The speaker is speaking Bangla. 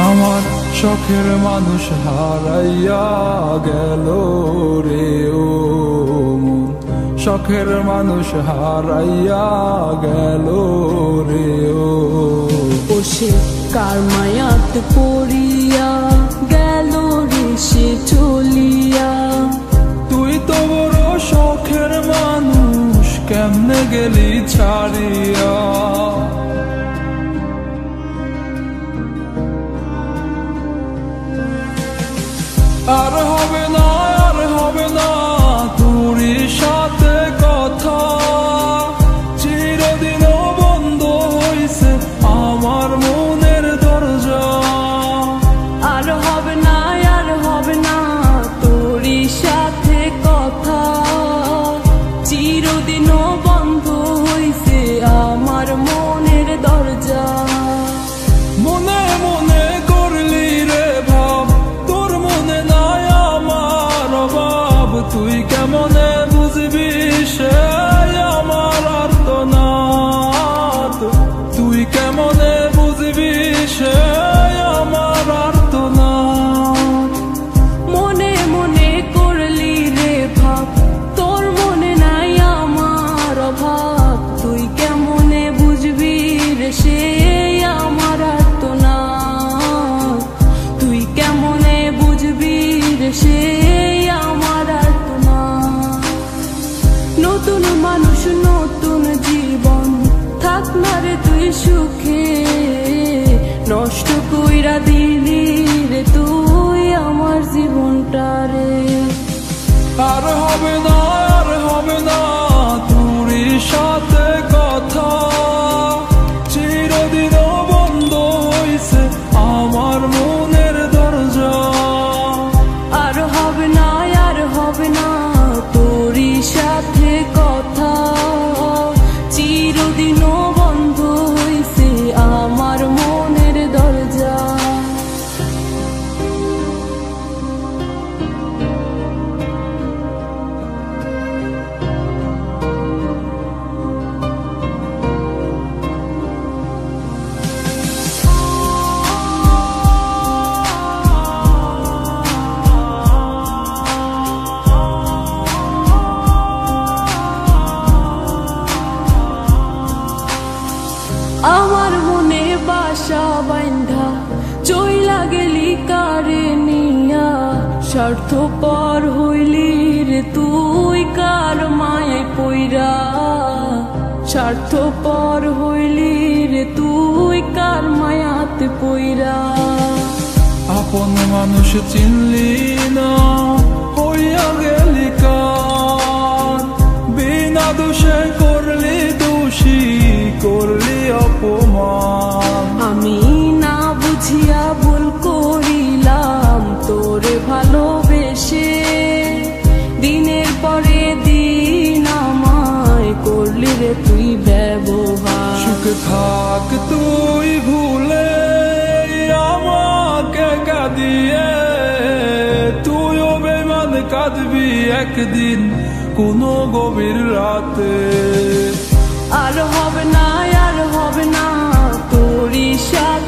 আমার শখের মানুষ হারাইয়া গেল রে ও মন, শখের মানুষ হারাইয়া গেল রে ও। সে কার মায়াত পড়িয়া গেল রে সে চলিয়া। তুই তো বড় শখের মানুষ, কেমনে গেলি ছাড়িয়া। আর হবে না, আর হবে না তোরই সাথে কথা, চিরদিন বন্ধ হইছে আমার মনের দরজা। আর হবে না, আর হবে না তোরই সাথে কথা, চিরদিন বন্ধ হইছে আমার মনের দরজা। মনে মনে করলি রে ভাব, তোর মনে নাই আমার অভাব। তুই কেমনে বুঝবি সে আমার আর্তনাদ, তুই কেমনে বুঝবি সে আমার আর্তনাদ। মনে মনে করলি রে ভাব, তোর মনে নাই আমার অভাব। তুই কেমনে বুঝবি রে সে আমার আর্তনাদ, তুই কেমনে বুঝবি রে সে আমার আর্তনাদ। নতুন মানুষ নতুন জীবন, থাক না রে তুই সুখে, নষ্ট কইরা দিলি রে তুই আমার জীবনটা রে। আর হবে না, আর হবে না তোরই সাথে কথা, চিরদিন বন্ধ হইছে আমার মনের দরজা। আর হবে না, আর হবে না তোরই সাথে কথা, চিরদিন বন্ধ হইছে আমার মনের দরজা। আমার মনে বাসা বাইন্ধা চইলা গেলি কারে নিয়া, স্বার্থপর হইলি রে তুই কার মায়ে পইরা। স্বার্থপর হইলি রে তুই কার মায়াতে পইরা। আপন মানুষ চিনলি না, হইয়া গেলি কার, বিনা দোষে করলি দোষী, করলি অপমান। আমি না বুঝিয়া ভুল করিলাম তোরে ভালোবেসে, দিনের পরে দিন আমায় করলি রে তুই ব্যবহার। সুখে থাক তুই ভুলে আমাকে কাঁদিয়ে, তুইও বেমান কাঁদবি একদিন কোনো গভীর রাতে। আর হবে না, আর হবে না তোরই সাথে